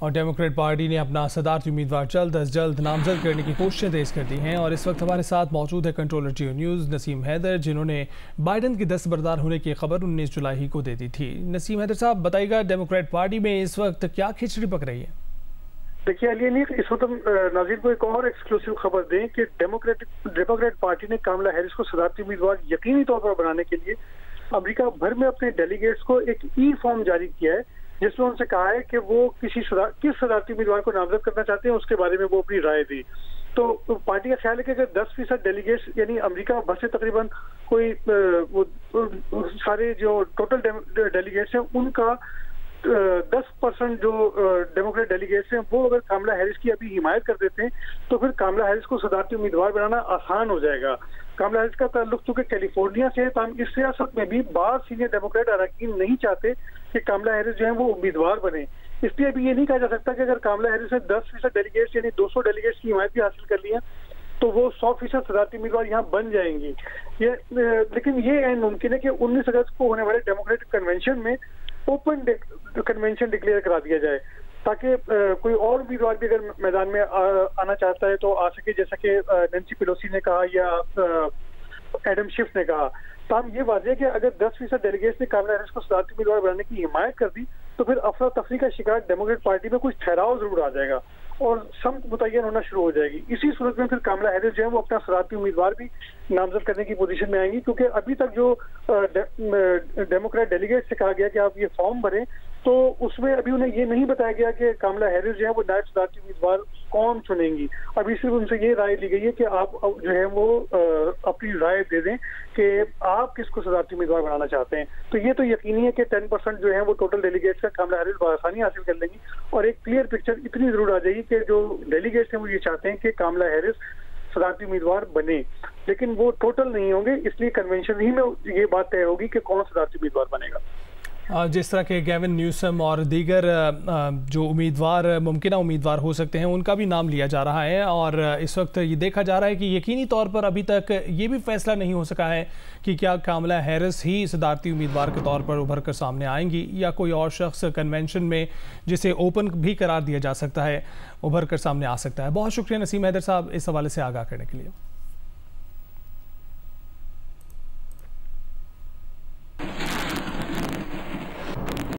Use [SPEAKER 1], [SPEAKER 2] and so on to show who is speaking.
[SPEAKER 1] और Democrat party ने अपना सदारती उम्मीदवार जल्द अज जल्द नामजद करने की कोशिशें तेज कर दी हैं। और इस वक्त हमारे साथ मौजूद है कंट्रोलर जियो न्यूज़ नसीम हैदर, जिन्होंने बाइडन की दस्तबरदार होने की खबर 19 जुलाई को दे दी थी। नसीम हैदर साहब, बताइएगा डेमोक्रेट पार्टी में इस वक्त क्या खिचड़ी पक रही है?
[SPEAKER 2] देखिए अली, इस वक्त हम नाज़रीन को एक और एक्सक्लूसिव खबर दें कि डेमोक्रेट पार्टी ने कामला हैरिस को सदारती उम्मीदवार यकीनी तौर पर बनाने के लिए अमेरिका भर में अपने डेलीगेट्स को एक ई फॉर्म जारी किया है, जिसमें उनसे कहा है कि वो किस सदारती उम्मीदवार को नामजद करना चाहते हैं, उसके बारे में वो अपनी राय दी। तो पार्टी का ख्याल है कि अगर 10% डेलीगेट्स यानी अमेरिका भर से तकरीबन कोई सारे जो टोटल डेलीगेट्स हैं उनका 10% जो डेमोक्रेट डेलीगेट्स हैं वो अगर कामला हैरिस की अभी हिमायत कर देते हैं तो फिर कामला हैरिस को सदारती उम्मीदवार बनाना आसान हो जाएगा। कामला हैरिस का ताल्लुक चूंकि कैलिफोर्निया से है, तो हम इस सियासत में भी बाहर सीनियर डेमोक्रेट अरकान नहीं चाहते कि कामला हैरिस जो है वो उम्मीदवार बने। इसलिए अभी ये नहीं कहा जा सकता कि अगर कामला हैरिस ने 10% डेलीगेट्स यानी 200 डेलीगेट्स की हिमायत भी हासिल कर ली है तो वो 100% सदारती उम्मीदवार यहाँ बन जाएंगी। लेकिन ये मुमकिन है कि 19 अगस्त को होने वाले डेमोक्रेटिक कन्वेंशन में ओपन कन्वेंशन डिक्लेयर करा दिया जाए, ताकि कोई और उम्मीदवार भी अगर मैदान में आना चाहता है तो आ सके, जैसा कि नैंसी पेलोसी ने कहा या एडम शिफ ने कहा। तो हम ये वाजह कि अगर 10% डेलीगेट्स ने कामला हैरिस को सदारती उम्मीदवार बनाने की हिमायत कर दी तो फिर अफरा तफरी का शिकार डेमोक्रेट पार्टी में कुछ ठहराव जरूर आ जाएगा और समत मुतय्यन होना शुरू हो जाएगी। इसी सूरत में फिर कामला हैरिस जो है वो अपना सदारती उम्मीदवार भी नामजद करने की पोजीशन में आएंगी, क्योंकि अभी तक जो डेमोक्रेट डेलीगेट से कहा गया कि आप ये फॉर्म भरें तो उसमें अभी उन्हें ये नहीं बताया गया कि कामला हैरिस जो है वो नायब सदारती उम्मीदवार कौन चुनेंगी। अभी सिर्फ उनसे ये राय ली गई है कि आप जो है वो अपनी राय दे दें कि आप किसको सदारती उम्मीदवार बनाना चाहते हैं। तो ये तो यकीनी है कि 10% जो है वो टोटल डेलीगेट्स का कामला हैरिस बआसानी हासिल कर लेंगी और एक क्लियर पिक्चर इतनी जरूर आ जाएगी कि जो डेलीगेट्स हैं वो ये चाहते हैं कि कामला हैरिस सदारती उम्मीदवार बने, लेकिन वो टोटल नहीं होंगे। इसलिए कन्वेंशन ही में ये बात तय होगी कि कौन सदारती उम्मीदवार बनेगा।
[SPEAKER 1] जिस तरह के गेविन न्यूसम और दीगर जो उम्मीदवार मुमकिन उम्मीदवार हो सकते हैं उनका भी नाम लिया जा रहा है, और इस वक्त ये देखा जा रहा है कि यकीनी तौर पर अभी तक ये भी फैसला नहीं हो सका है कि क्या कामला हैरिस ही सदारती उम्मीदवार के तौर पर उभर कर सामने आएंगी या कोई और शख्स कन्वेंशन में जिसे ओपन भी करार दिया जा सकता है उभर कर सामने आ सकता है। बहुत शुक्रिया नसीम हैदर साहब इस हवाले से आगाह करने के लिए।